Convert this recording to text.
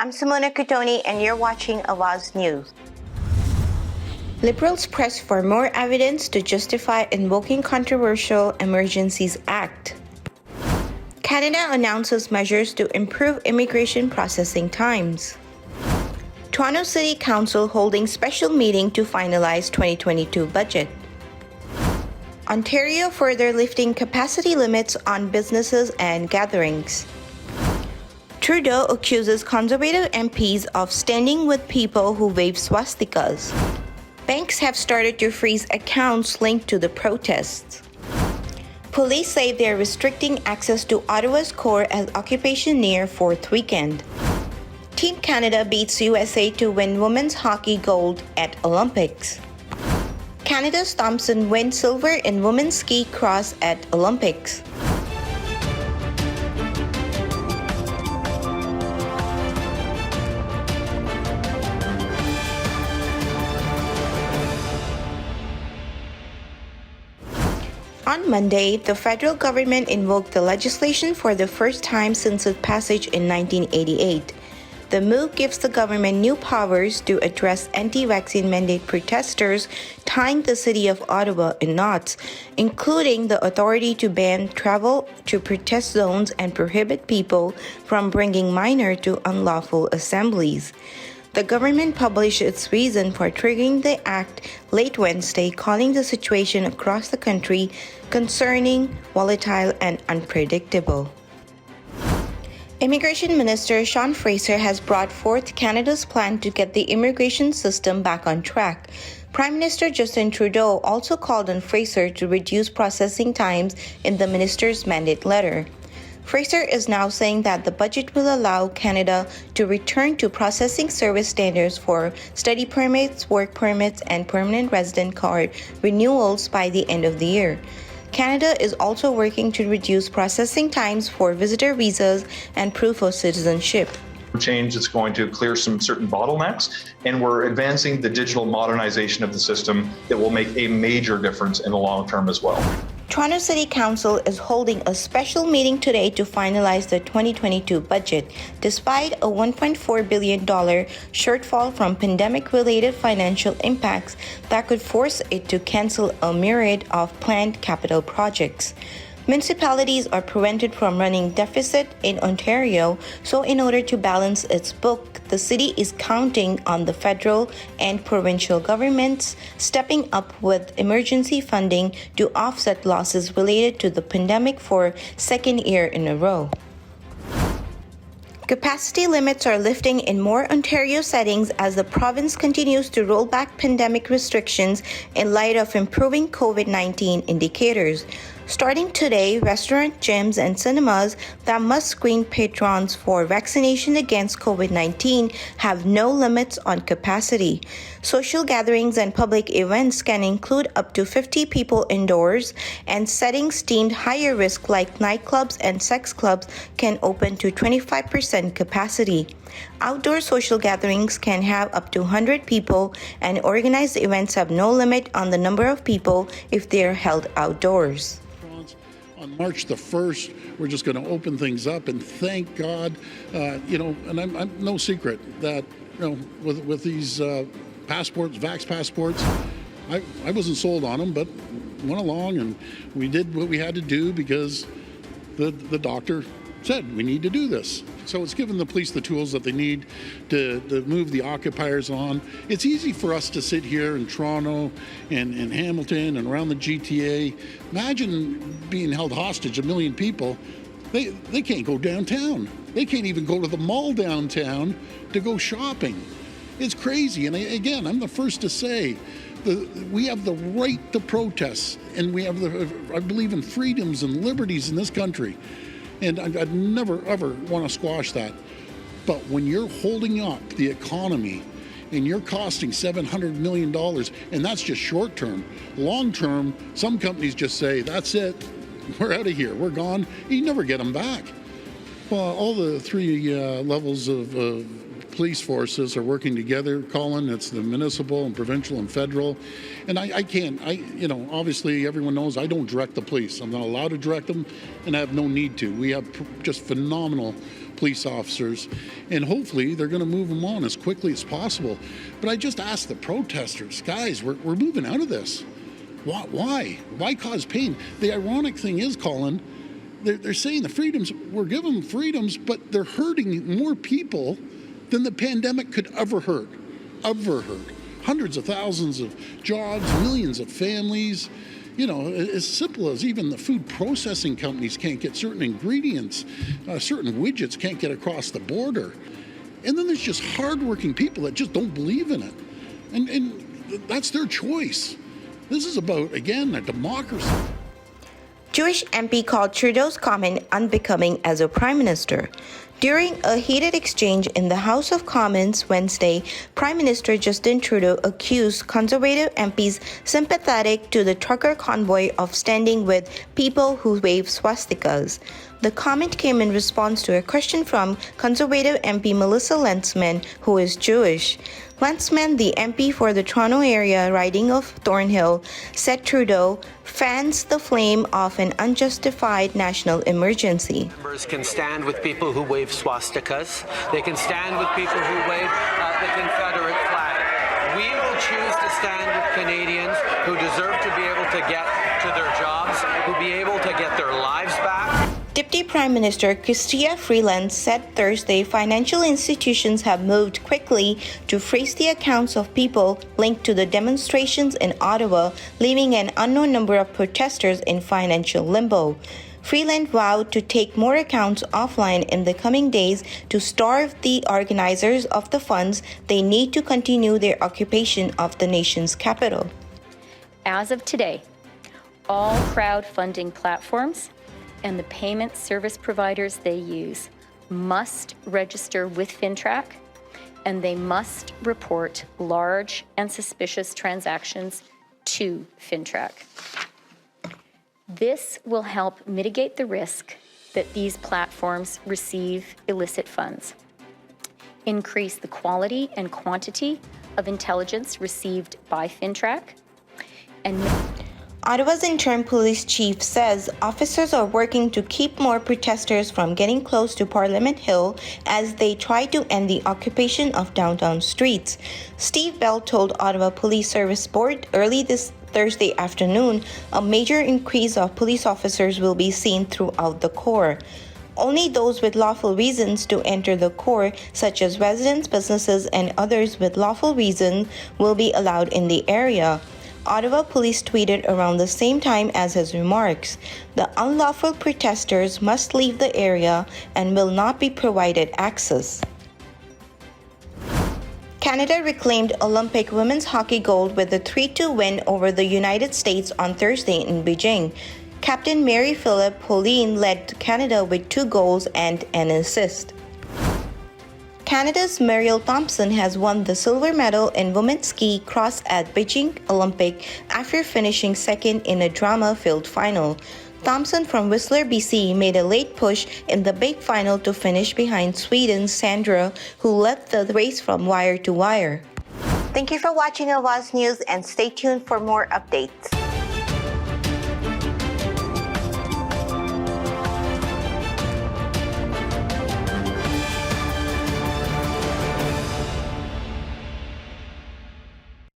I'm Simona Cutoni, and you're watching Awaz News. Liberals press for more evidence to justify invoking controversial Emergencies Act. Canada announces measures to improve immigration processing times. Toronto City Council holding special meeting to finalize 2022 budget. Ontario further lifting capacity limits on businesses and gatherings. Trudeau accuses Conservative MPs of standing with people who wave swastikas. Banks have started to freeze accounts linked to the protests. Police say they're restricting access to Ottawa's core as occupation near fourth weekend. Team Canada beats USA to win women's hockey gold at Olympics. Canada's Thompson wins silver in women's ski cross at Olympics. On Monday, the federal government invoked the legislation for the first time since its passage in 1988. The move gives the government new powers to address anti-vaccine mandate protesters tying the city of Ottawa in knots, including the authority to ban travel to protest zones and prohibit people from bringing minors to unlawful assemblies. The government published its reason for triggering the act late Wednesday, calling the situation across the country concerning, volatile, and unpredictable. Immigration Minister Sean Fraser has brought forth Canada's plan to get the immigration system back on track. Prime Minister Justin Trudeau also called on Fraser to reduce processing times in the minister's mandate letter. Fraser is now saying that the budget will allow Canada to return to processing service standards for study permits, work permits, and permanent resident card renewals by the end of the year. Canada is also working to reduce processing times for visitor visas and proof of citizenship. Change that's going to clear some certain bottlenecks, and we're advancing the digital modernization of the system that will make a major difference in the long term as well. Toronto City Council is holding a special meeting today to finalize the 2022 budget, despite a $1.4 billion shortfall from pandemic-related financial impacts that could force it to cancel a myriad of planned capital projects. Municipalities are prevented from running deficit in Ontario, so in order to balance its book, the city is counting on the federal and provincial governments stepping up with emergency funding to offset losses related to the pandemic for second year in a row. Capacity limits are lifting in more Ontario settings as the province continues to roll back pandemic restrictions in light of improving COVID-19 indicators. Starting today, restaurant, gyms, and cinemas that must screen patrons for vaccination against COVID-19 have no limits on capacity. Social gatherings and public events can include up to 50 people indoors, and settings deemed higher risk like nightclubs and sex clubs can open to 25% capacity. Outdoor social gatherings can have up to 100 people, and organized events have no limit on the number of people if they are held outdoors. On March the 1st, we're just going to open things up, and thank God, and I'm no secret that, with these passports, vax passports, I wasn't sold on them, but went along and we did what we had to do because the doctor said we need to do this. So it's given the police the tools that they need to move the occupiers on. It's easy for us to sit here in Toronto and in Hamilton and around the GTA. Imagine being held hostage, 1 million people. They can't go downtown. They can't even go to the mall downtown to go shopping. It's crazy. And again, I'm the first to say, we have the right to protest, and we have I believe in freedoms and liberties in this country. And I'd never, ever want to squash that. But when you're holding up the economy and you're costing $700 million, and that's just short term. Long term, some companies just say, that's it, we're out of here, we're gone. You never get them back. Well, all the three levels of police forces are working together, Colin. It's the municipal and provincial and federal. And I can't, obviously everyone knows I don't direct the police. I'm not allowed to direct them, and I have no need to. We have just phenomenal police police officers, and hopefully they're going to move them on as quickly as possible. But I just ask the protesters, guys, we're moving out of this. Why? Why cause pain? The ironic thing is, Colin, they're saying the freedoms, we're giving them freedoms, but they're hurting more people than the pandemic could ever hurt. Hundreds of thousands of jobs, millions of families. You know, as simple as even the food processing companies can't get certain ingredients, certain widgets can't get across the border. And then there's just hardworking people that just don't believe in it. And that's their choice. This is about, again, a democracy. Jewish MP called Trudeau's comment unbecoming as a prime minister. During a heated exchange in the House of Commons Wednesday, Prime Minister Justin Trudeau accused Conservative MPs sympathetic to the trucker convoy of standing with people who wave swastikas. The comment came in response to a question from Conservative MP Melissa Lenzman, who is Jewish. Lenzman, the MP for the Toronto area riding of Thornhill, said Trudeau fans the flame of an unjustified national emergency. Members can stand with people who wave swastikas. They can stand with people who wave the Confederate flag. We will choose to stand with Canadians who deserve to be able to get to their jobs, who be able to get their lives back. Deputy Prime Minister Chrystia Freeland said Thursday financial institutions have moved quickly to freeze the accounts of people linked to the demonstrations in Ottawa, leaving an unknown number of protesters in financial limbo. Freeland vowed to take more accounts offline in the coming days to starve the organizers of the funds they need to continue their occupation of the nation's capital. As of today, all crowdfunding platforms and the payment service providers they use must register with FINTRAC, and they must report large and suspicious transactions to FINTRAC. This will help mitigate the risk that these platforms receive illicit funds, increase the quality and quantity of intelligence received by FINTRAC, and Ottawa's interim police chief says officers are working to keep more protesters from getting close to Parliament Hill as they try to end the occupation of downtown streets. Steve Bell told Ottawa Police Service Board early this Thursday afternoon a major increase of police officers will be seen throughout the Corps. Only those with lawful reasons to enter the Corps, such as residents, businesses, and others with lawful reason, will be allowed in the area. Ottawa police tweeted around the same time as his remarks. The unlawful protesters must leave the area and will not be provided access. Canada reclaimed Olympic women's hockey gold with a 3-2 win over the United States on Thursday in Beijing. Captain Mary-Philip Poulin led Canada with 2 goals and an assist. Canada's Mariel Thompson has won the silver medal in women's ski cross at Beijing Olympic after finishing second in a drama-filled final. Thompson from Whistler, BC made a late push in the big final to finish behind Sweden's Sandra, who led the race from wire to wire. Thank you for watching Awaz News and stay tuned for more updates.